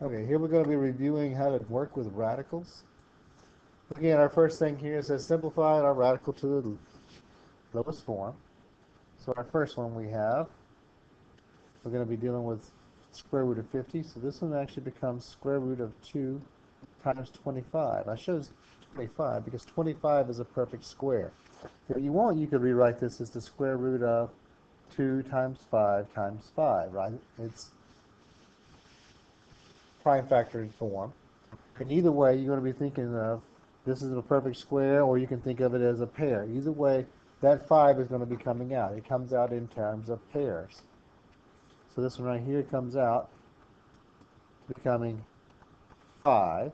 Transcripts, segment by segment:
Okay, here we're going to be reviewing how to work with radicals. Looking at our first thing here, it says simplify our radical to the lowest form. So our first one we're going to be dealing with square root of 50. So this one actually becomes square root of 2 times 25. I chose 25 because 25 is a perfect square. If you want, you could rewrite this as the square root of 2 times 5 times 5, right? It's prime factored form. And either way, you're going to be thinking of this is a perfect square, or you can think of it as a pair. Either way, that 5 is going to be coming out. It comes out in terms of pairs. So this one right here comes out becoming 5,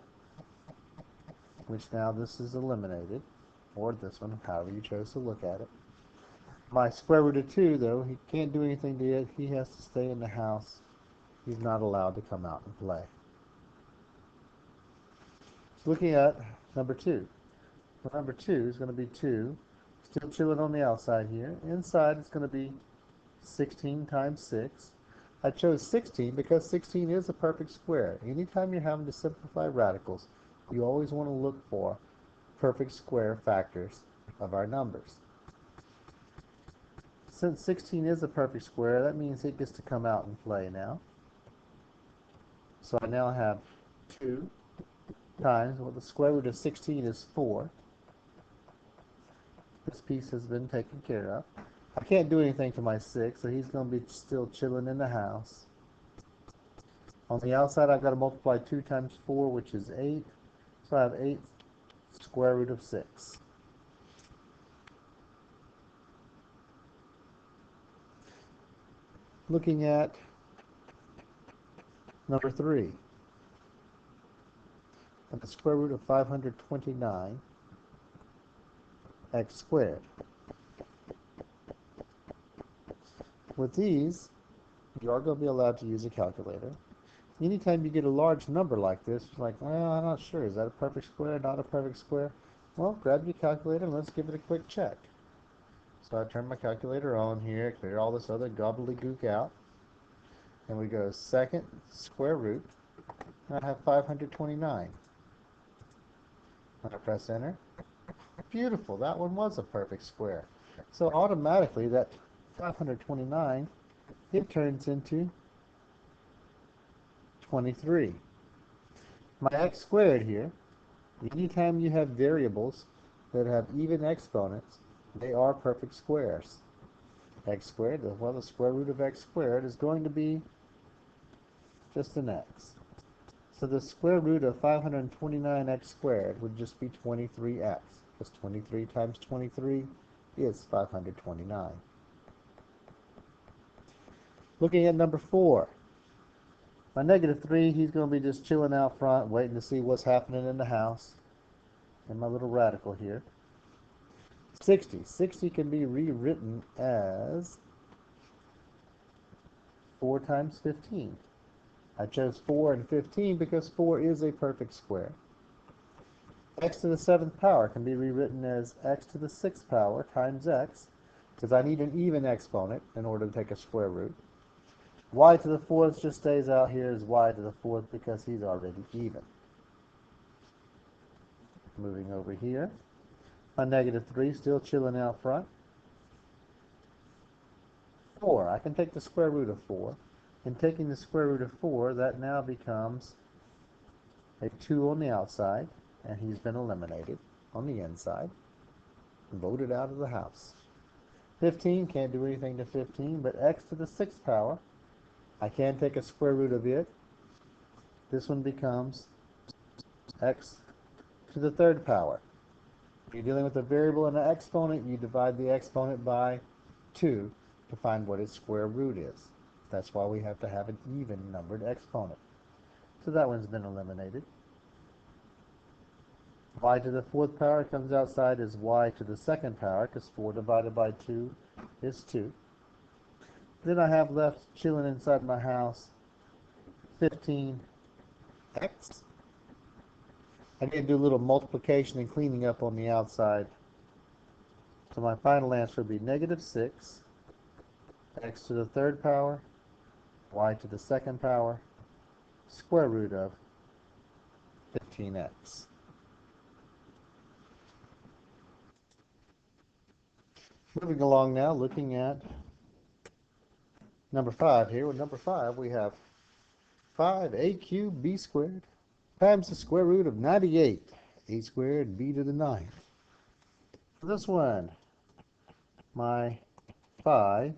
which now this is eliminated, or this one, however you chose to look at it. My square root of 2, though, he can't do anything to it. He has to stay in the house. He's not allowed to come out and play. So looking at number 2. Well, number 2 is going to be 2. Still chilling on the outside here. Inside it's going to be 16 times 6. I chose 16 because 16 is a perfect square. Anytime you're having to simplify radicals, you always want to look for perfect square factors of our numbers. Since 16 is a perfect square, that means it gets to come out and play now. So I now have 2 times, well, the square root of 16 is 4. This piece has been taken care of. I can't do anything to my 6, so he's going to be still chilling in the house. On the outside, I've got to multiply 2 times 4, which is 8. So I have 8 square root of 6. Looking at number 3, and the square root of 529 x squared. With these, you are going to be allowed to use a calculator. Anytime you get a large number like this, you're like, well, I'm not sure. Is that a perfect square, not a perfect square? Well, grab your calculator and let's give it a quick check. So I turn my calculator on here, clear all this other gobbledygook out, and we go second square root, and I have 529. When I press enter, beautiful, that one was a perfect square. So automatically that 529, it turns into 23. My x squared here, anytime you have variables that have even exponents, they are perfect squares. X squared, well, the square root of x squared is going to be just an x. So the square root of 529x squared would just be 23x, because 23 times 23 is 529. Looking at number 4, my negative 3, he's going to be just chilling out front, waiting to see what's happening in the house. And my little radical here. 60. 60 can be rewritten as 4 times 15. I chose 4 and 15 because 4 is a perfect square. X to the 7th power can be rewritten as x to the 6th power times x, because I need an even exponent in order to take a square root. Y to the 4th just stays out here as y to the 4th because he's already even. Moving over here, my negative 3 still chilling out front. 4, I can take the square root of 4. And taking the square root of 4, that now becomes a 2 on the outside, and he's been eliminated on the inside and voted out of the house. 15, can't do anything to 15, but x to the 6th power, I can take a square root of it. This one becomes x to the 3rd power. If you're dealing with a variable and an exponent, you divide the exponent by 2 to find what its square root is. That's why we have to have an even numbered exponent. So that one's been eliminated. Y to the 4th power comes outside as y to the 2nd power, because 4 divided by 2 is 2. Then I have left chilling inside my house 15x. I need to do a little multiplication and cleaning up on the outside. So my final answer would be negative 6, x to the 3rd power, y to the 2nd power, square root of 15x. Moving along now, looking at number 5 here. With number 5, we have 5a cubed b squared times the square root of 98, a squared b to the 9th. For this one, my 5a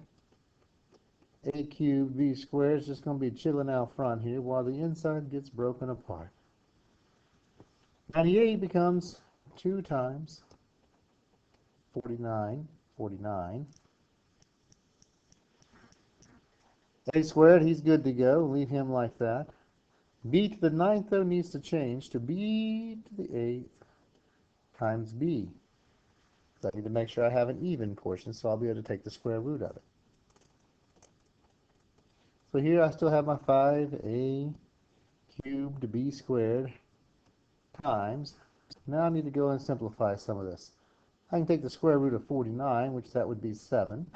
cubed b squared is just going to be chilling out front here while the inside gets broken apart. 98 becomes 2 times 49, 49. A squared, he's good to go. Leave him like that. B to the 9th, though, needs to change to B to the 8th times B. So I need to make sure I have an even portion, so I'll be able to take the square root of it. So here I still have my 5a cubed b squared times. Now I need to go and simplify some of this. I can take the square root of 49, which that would be 7.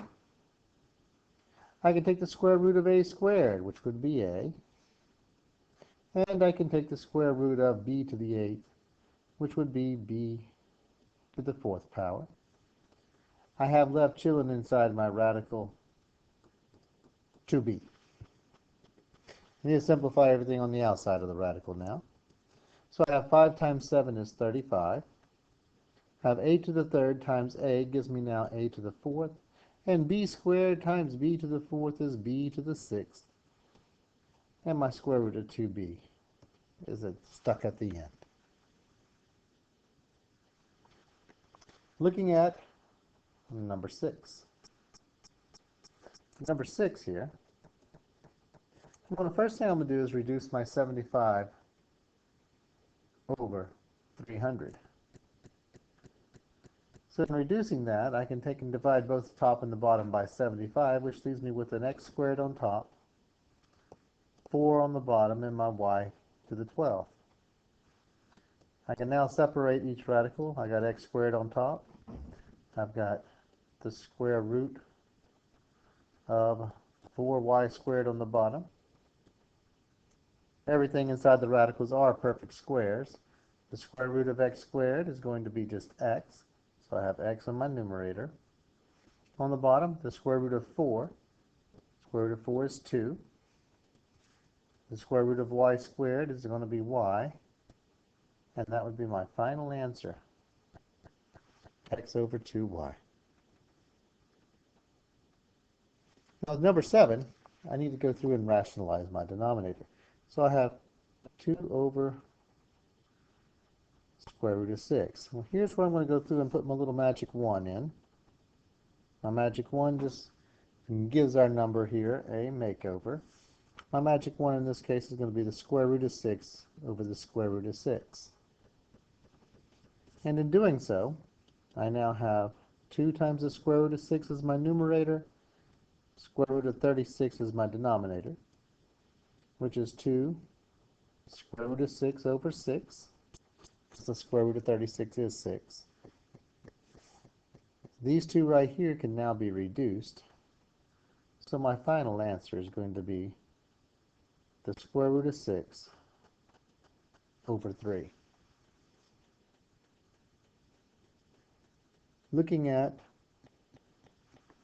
I can take the square root of a squared, which would be a. And I can take the square root of b to the 8th, which would be b to the 4th power. I have left chilling inside my radical 2b. I need to simplify everything on the outside of the radical now. So I have 5 times 7 is 35. I have a to the 3rd times a gives me now a to the 4th. And b squared times b to the 4th is b to the 6th. And my square root of 2b is stuck at the end. Looking at number 6. Number 6 here. Well, the first thing I'm going to do is reduce my 75 over 300. So in reducing that, I can take and divide both the top and the bottom by 75, which leaves me with an x squared on top, 4 on the bottom, and my y to the 12th. I can now separate each radical. I got x squared on top. I've got the square root of 4y squared on the bottom. Everything inside the radicals are perfect squares. The square root of x squared is going to be just x. So I have x on my numerator. On the bottom, the square root of 4. Square root of 4 is 2. The square root of y squared is going to be y. And that would be my final answer. X over 2y. Now, with number 7, I need to go through and rationalize my denominator. So I have 2 over square root of 6. Well, here's where I'm going to go through and put my little magic 1 in. My magic 1 just gives our number here a makeover. My magic 1 in this case is going to be the square root of 6 over the square root of 6. And in doing so, I now have 2 times the square root of 6 as my numerator, square root of 36 is my denominator, which is 2 square root of 6 over 6. The square root of 36 is 6. These two right here can now be reduced. So my final answer is going to be the square root of 6 over 3. Looking at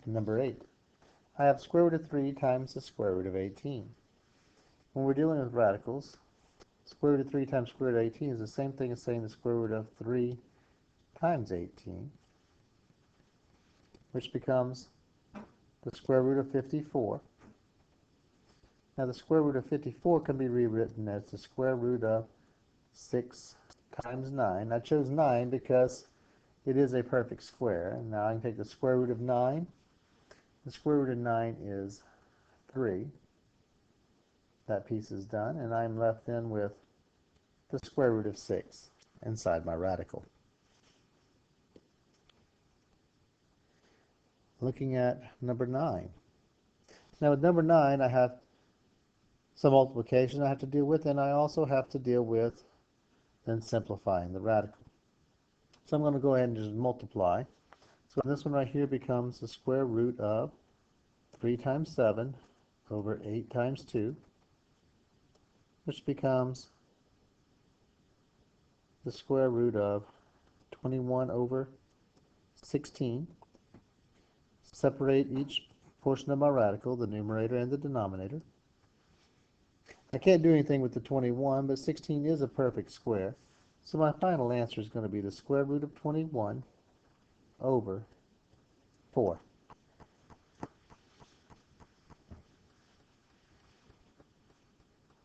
number 8, I have square root of 3 times the square root of 18. When we're dealing with radicals, square root of 3 times square root of 18 is the same thing as saying the square root of 3 times 18, which becomes the square root of 54. Now the square root of 54 can be rewritten as the square root of 6 times 9. I chose 9 because it is a perfect square. And now I can take the square root of 9. The square root of 9 is 3. That piece is done, and I'm left then with the square root of 6 inside my radical. Looking at number 9. Now with number 9, I have some multiplication I have to deal with, and I also have to deal with then simplifying the radical. So I'm going to go ahead and just multiply. So this one right here becomes the square root of 3 times 7 over 8 times 2, which becomes the square root of 21 over 16. Separate each portion of my radical, the numerator and the denominator. I can't do anything with the 21, but 16 is a perfect square. So my final answer is going to be the square root of 21 over 4.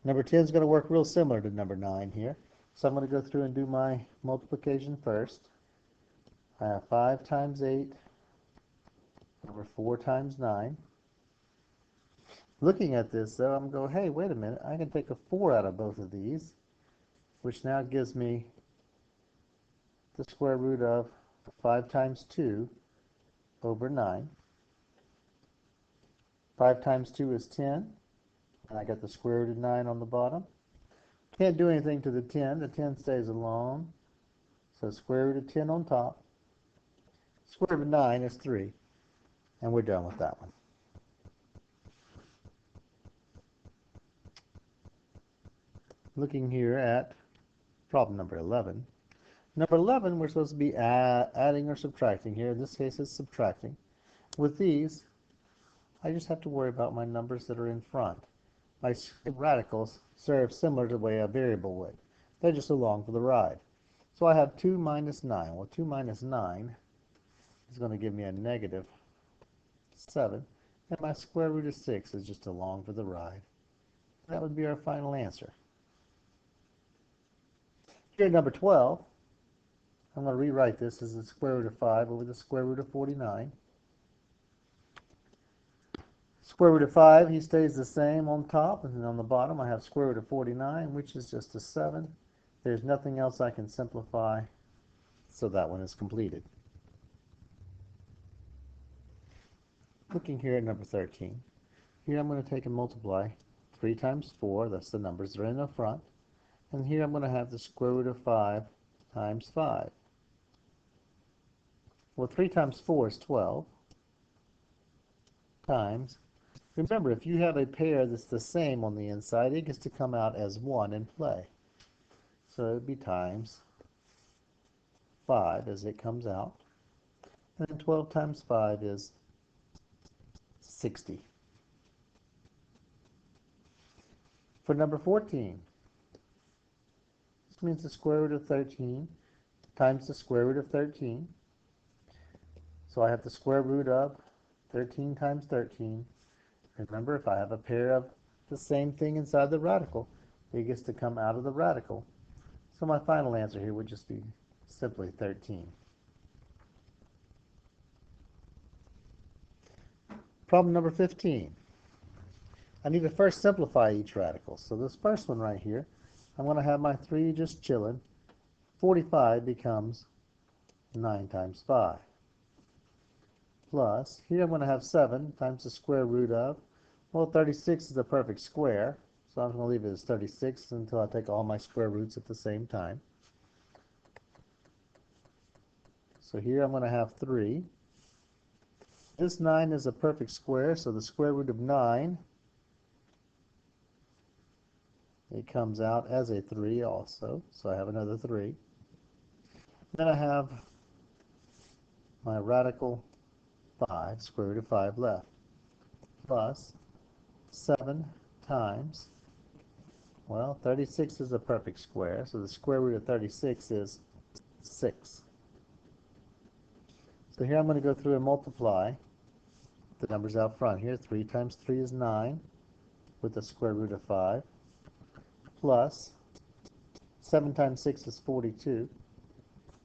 Number 10 is going to work real similar to number 9 here. So I'm going to go through and do my multiplication first. I have 5 times 8 over 4 times 9. Looking at this, though, I'm going, hey, wait a minute. I can take a 4 out of both of these, which now gives me the square root of 5 times 2 over 9. 5 times 2 is 10, and I got the square root of 9 on the bottom. Can't do anything to the 10. The 10 stays alone. So square root of 10 on top. Square root of 9 is 3, and we're done with that one. Looking here at problem number 11. Number 11, we're supposed to be adding or subtracting here. In this case, it's subtracting. With these, I just have to worry about my numbers that are in front. My radicals serve similar to the way a variable would. They're just along for the ride. So I have 2 minus 9. Well, 2 minus 9 is going to give me a negative 7. And my square root of 6 is just along for the ride. That would be our final answer. Here at number 12, I'm going to rewrite this as the square root of 5 over the square root of 49. Square root of 5, he stays the same on top, and then on the bottom I have square root of 49, which is just a 7. There's nothing else I can simplify, so that one is completed. Looking here at number 13, here I'm going to take and multiply 3 times 4, that's the numbers that are in the front, and here I'm going to have the square root of 5 times 5. Well, 3 times 4 is 12, times, remember, if you have a pair that's the same on the inside, it gets to come out as 1 in play. So it would be times 5 as it comes out. And then 12 times 5 is 60. For number 14, this means the square root of 13 times the square root of 13. So I have the square root of 13 times 13. Remember, if I have a pair of the same thing inside the radical, it gets to come out of the radical. So my final answer here would just be simply 13. Problem number 15. I need to first simplify each radical. So this first one right here, I'm going to have my 3 just chilling. 45 becomes 9 times 5. Plus, here I'm going to have 7 times the square root of, well, 36 is a perfect square, so I'm going to leave it as 36 until I take all my square roots at the same time. So here I'm going to have 3. This 9 is a perfect square, so the square root of 9, it comes out as a 3 also, so I have another 3. Then I have my radical 5, square root of 5 left, plus 7 times, well, 36 is a perfect square, so the square root of 36 is 6. So here I'm going to go through and multiply the numbers out front here. 3 times 3 is 9 with the square root of 5, plus 7 times 6 is 42.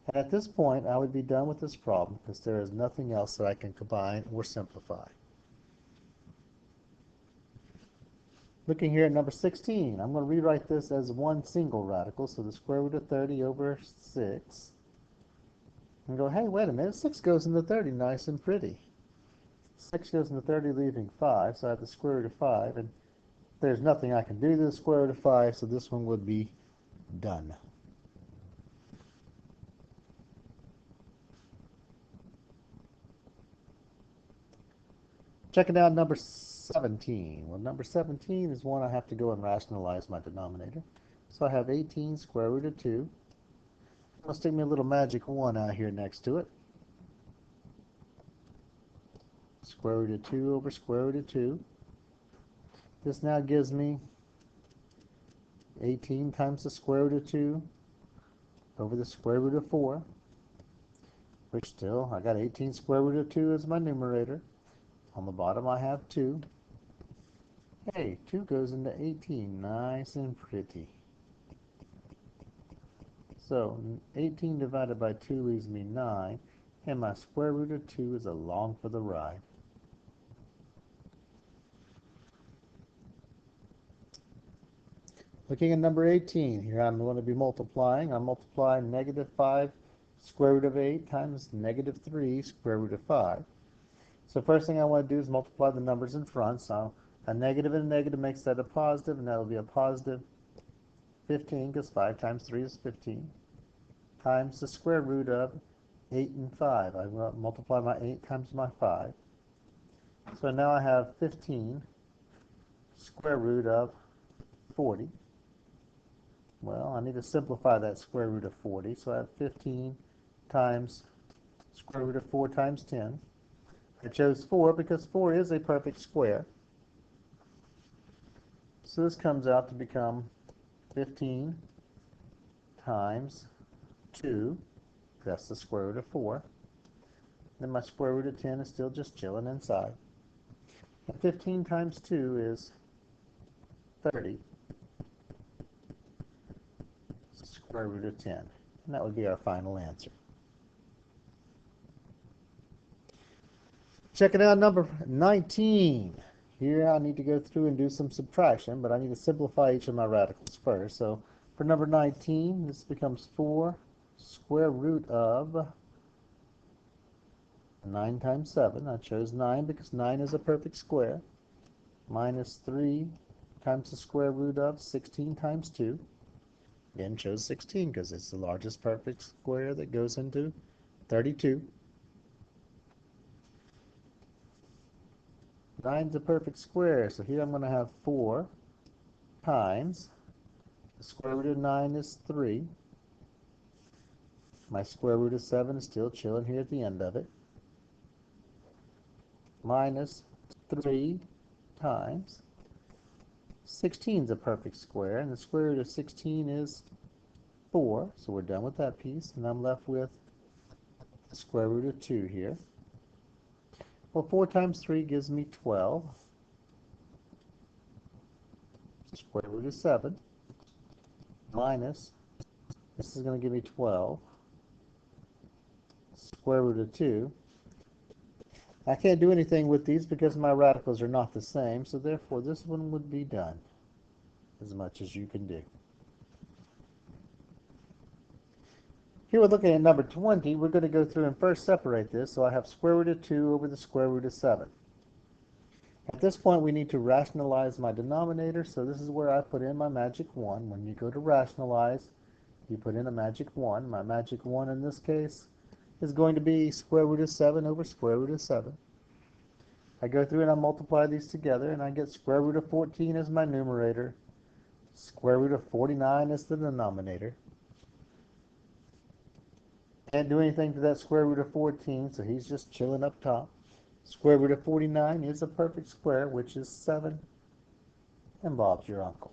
And at this point, I would be done with this problem because there is nothing else that I can combine or simplify. Looking here at number 16, I'm going to rewrite this as one single radical, so the square root of 30 over 6. And go, hey, wait a minute, 6 goes into 30 nice and pretty. 6 goes into 30, leaving 5, so I have the square root of 5, and there's nothing I can do to the square root of 5, so this one would be done. Checking out number 17. Well, number 17 is one I have to go and rationalize my denominator. So I have 18 square root of 2. I'm going to stick me a little magic 1 out here next to it. Square root of 2 over square root of 2. This now gives me 18 times the square root of 2 over the square root of 4, which still, I got 18 square root of 2 as my numerator. On the bottom I have 2. Hey, 2 goes into 18, nice and pretty. So 18 divided by 2 leaves me 9, and my square root of 2 is along for the ride. Looking at number 18, here I'm going to be multiplying. I'm multiplying negative 5 square root of 8 times negative 3 square root of 5. So first thing I want to do is multiply the numbers in front. So a negative and a negative makes that a positive, and that will be a positive 15, because 5 times 3 is 15, times the square root of 8 and 5. I will multiply my 8 times my 5. So now I have 15 square root of 40. Well, I need to simplify that square root of 40. So I have 15 times square root of 4 times 10. I chose 4 because 4 is a perfect square. So this comes out to become 15 times 2. That's the square root of 4. Then my square root of 10 is still just chilling inside. And 15 times 2 is 30. Square root of 10. And that would be our final answer. Checking out number 19. Here I need to go through and do some subtraction, but I need to simplify each of my radicals first. So for number 19, this becomes 4 square root of 9 times 7. I chose 9 because 9 is a perfect square. Minus 3 times the square root of 16 times 2. Again, chose 16 because it's the largest perfect square that goes into 32. 9's a perfect square, so here I'm going to have 4 times the square root of 9 is 3. My square root of 7 is still chilling here at the end of it. Minus 3 times 16 is a perfect square, and the square root of 16 is 4, so we're done with that piece, and I'm left with the square root of 2 here. Well, 4 times 3 gives me 12. Square root of 7 minus, this is going to give me 12, square root of 2. I can't do anything with these because my radicals are not the same, so therefore this one would be done as much as you can do. Here we're looking at number 20. We're going to go through and first separate this. So I have square root of 2 over the square root of 7. At this point we need to rationalize my denominator, so this is where I put in my magic 1. When you go to rationalize, you put in a magic 1. My magic 1 in this case is going to be square root of 7 over square root of 7. I go through and I multiply these together, and I get square root of 14 as my numerator, square root of 49 as the denominator. Can't do anything to that square root of 14, so he's just chilling up top. Square root of 49 is a perfect square, which is 7, and Bob's your uncle.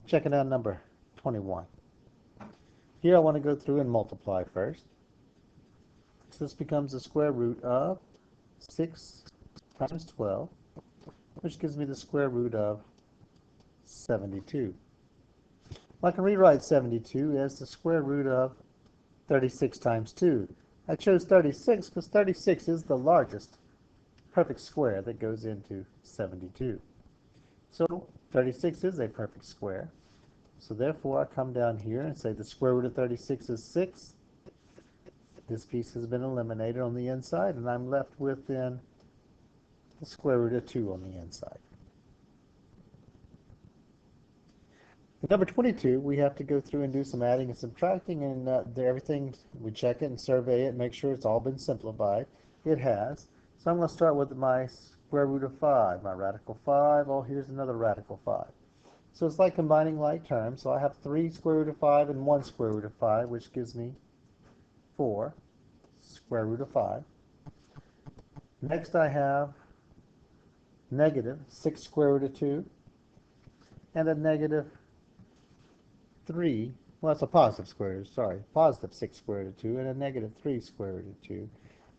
Checking out number 21. Here I want to go through and multiply first. So this becomes the square root of 6 times 12, which gives me the square root of 72. Well, I can rewrite 72 as the square root of 36 times 2. I chose 36 because 36 is the largest perfect square that goes into 72. So 36 is a perfect square. So therefore I come down here and say the square root of 36 is 6. This piece has been eliminated on the inside, and I'm left with then the square root of 2 on the inside. Number 22, we have to go through and do some adding and subtracting, and everything, we check it and survey it, make sure it's all been simplified. It has. So I'm going to start with my square root of 5, my radical 5. Oh, here's another radical 5. So it's like combining like terms. So I have 3 square root of 5 and 1 square root of 5, which gives me 4 square root of 5. Next I have negative 6 square root of 2 and a negative 3, well, it's a positive square root, sorry, positive 6 square root of 2 and a negative 3 square root of 2.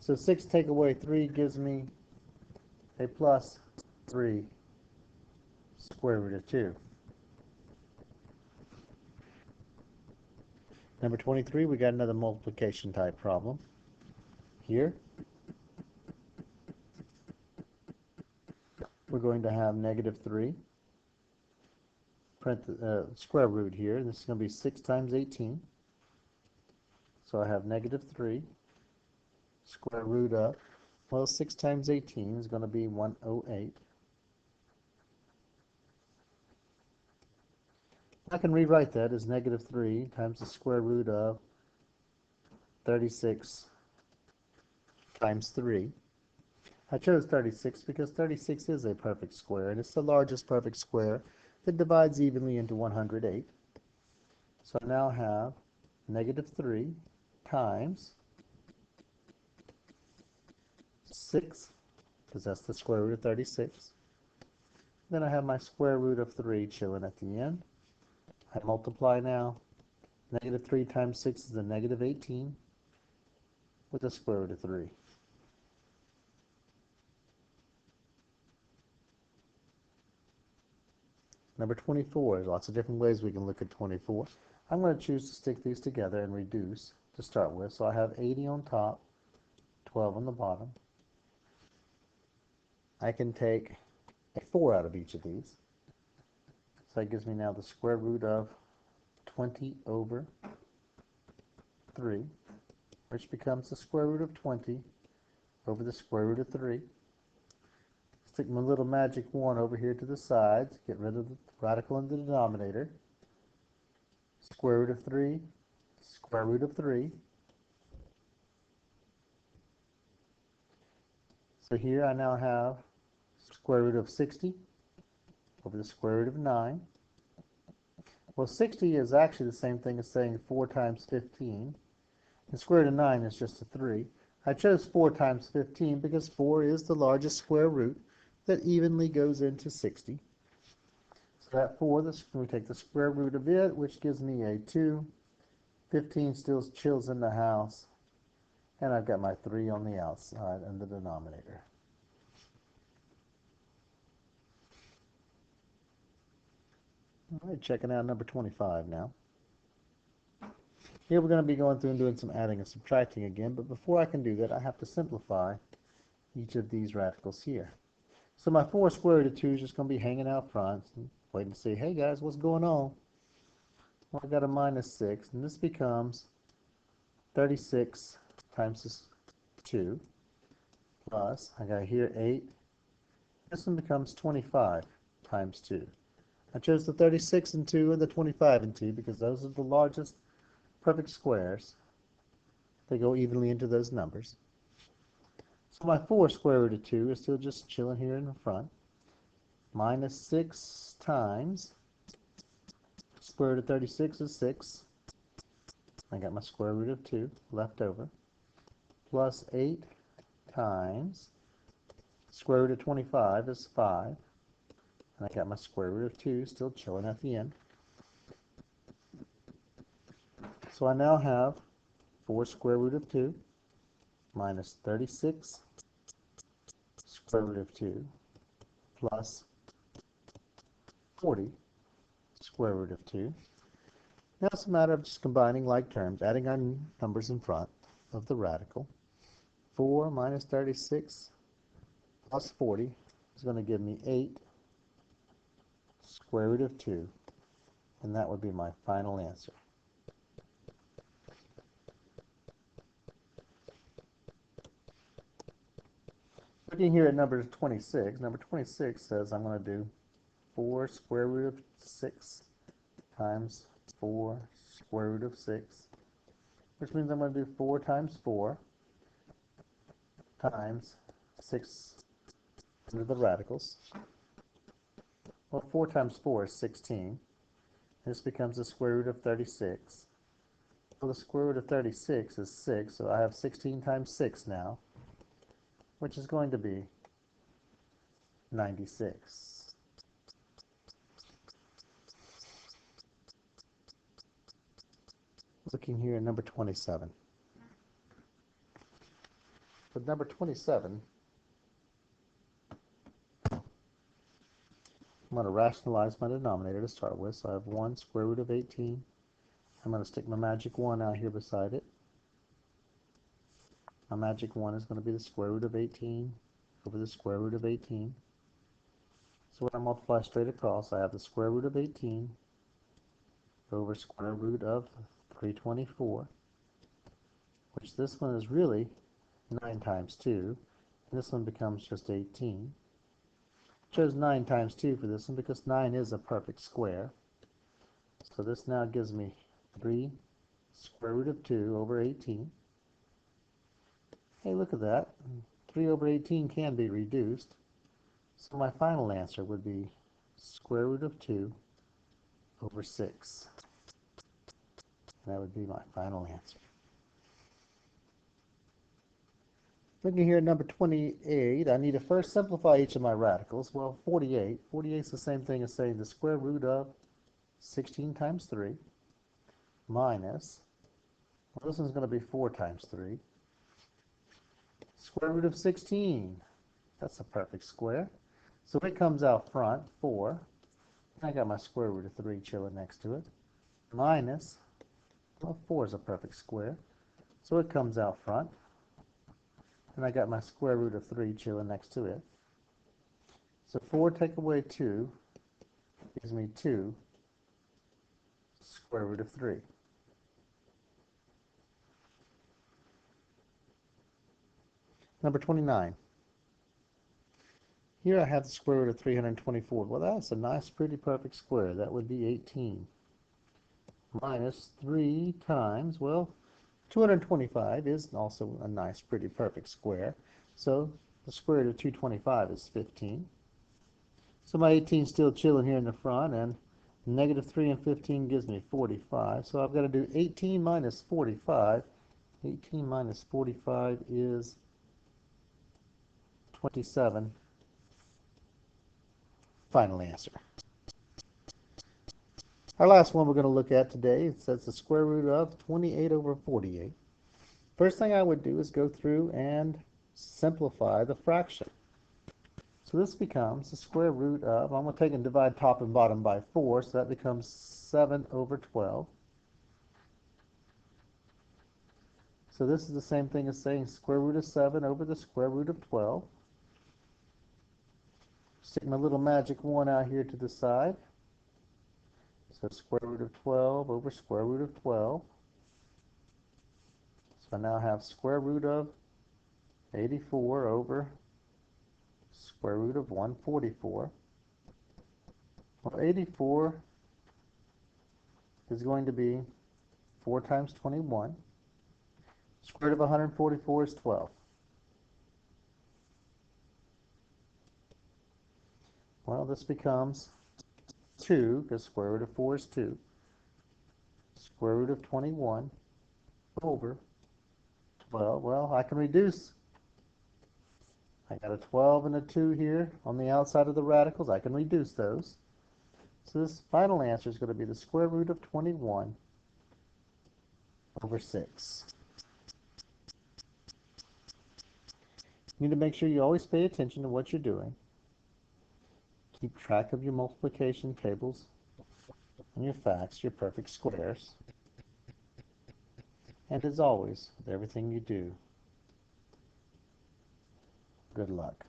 So 6 take away 3 gives me a plus 3 square root of 2. Number 23, we got another multiplication type problem. Here, we're going to have negative 3, print the square root here. This is going to be 6 times 18. So I have negative 3 square root of, well, 6 times 18 is going to be 108. I can rewrite that as negative 3 times the square root of 36 times 3. I chose 36 because 36 is a perfect square, and it's the largest perfect square that divides evenly into 108. So I now have negative 3 times 6, because that's the square root of 36. Then I have my square root of 3 chilling at the end. I multiply now. Negative 3 times 6 is a negative 18 with the square root of 3. Number 24, there's lots of different ways we can look at 24. I'm going to choose to stick these together and reduce to start with. So I have 80 on top, 12 on the bottom. I can take a 4 out of each of these. So that gives me now the square root of 20 over 3, which becomes the square root of 20 over the square root of 3. Stick my little magic 1 over here to the sides, get rid of the radical in the denominator. Square root of 3, square root of 3. So here I now have square root of 60 over the square root of 9. Well, 60 is actually the same thing as saying 4 times 15. The square root of 9 is just a 3. I chose 4 times 15 because 4 is the largest square root that evenly goes into 60. So that 4, we take the square root of it, which gives me a 2. 15 still chills in the house. And I've got my 3 on the outside and the denominator. All right, checking out number 25 now. Here we're going to be going through and doing some adding and subtracting again, but before I can do that, I have to simplify each of these radicals here. So my 4 square root of 2 is just going to be hanging out front, waiting to see, hey guys, what's going on? Well, I got a minus 6, and this becomes 36 times this 2, plus, I got here 8. This one becomes 25 times 2. I chose the 36 and 2 and the 25 and 2 because those are the largest perfect squares. They go evenly into those numbers. So my 4 square root of 2 is still just chilling here in the front. Minus 6 times square root of 36 is 6. I got my square root of 2 left over. Plus 8 times square root of 25 is 5. And I got my square root of 2 still chilling at the end. So I now have 4 square root of 2 minus 36 square root of 2 plus 40 square root of 2. Now it's a matter of just combining like terms, adding our numbers in front of the radical. 4 minus 36 plus 40 is going to give me 8 square root of 2, and that would be my final answer. Looking here at number 26 says I'm going to do 4 square root of 6 times 4 square root of 6, which means I'm going to do 4 times 4 times 6 into the radicals. Well, 4 times 4 is 16. This becomes the square root of 36. Well, the square root of 36 is 6, so I have 16 times 6 now, which is going to be 96. Looking here at number 27. With number 27, I'm going to rationalize my denominator to start with. So I have 1 square root of 18. I'm going to stick my magic 1 out here beside it. My magic 1 is going to be the square root of 18 over the square root of 18. So when I multiply straight across, I have the square root of 18 over square root of 324, which this one is really 9 times 2, and this one becomes just 18. I chose 9 times 2 for this one because 9 is a perfect square. So this now gives me 3 square root of 2 over 18. Hey, look at that. 3 over 18 can be reduced. So my final answer would be square root of 2 over 6. And that would be my final answer. Looking here at number 28, I need to first simplify each of my radicals. Well, 48 is the same thing as saying the square root of 16 times 3 minus, well, this one's going to be 4 times 3, square root of 16. That's a perfect square. So it comes out front, 4. I got my square root of 3 chilling next to it. Minus, well, 4 is a perfect square. So it comes out front. And I got my square root of 3 chilling next to it. So 4 take away 2 gives me 2 square root of 3. Number 29. Here I have the square root of 324. Well, that's a nice, pretty perfect square. That would be 18. Minus 3 times, well, 225 is also a nice, pretty perfect square. So the square root of 225 is 15. So my 18 is still chilling here in the front, and negative 3 and 15 gives me 45. So I've got to do 18 minus 45. 18 minus 45 is 27. Final answer. Our last one we're going to look at today, it says the square root of 28 over 48. First thing I would do is go through and simplify the fraction. So this becomes the square root of, I'm going to take and divide top and bottom by 4, so that becomes 7 over 12. So this is the same thing as saying square root of 7 over the square root of 12. Stick my little magic 1 out here to the side. So square root of 12 over square root of 12. So I now have square root of 84 over square root of 144. Well, 84 is going to be 4 times 21. Square root of 144 is 12. Well, this becomes 2, because square root of 4 is 2. Square root of 21 over 12. Well, I can reduce. I got a 12 and a 2 here on the outside of the radicals. I can reduce those. So this final answer is going to be the square root of 21 over 6. You need to make sure you always pay attention to what you're doing. Keep track of your multiplication tables and your facts, your perfect squares. And as always, with everything you do, good luck.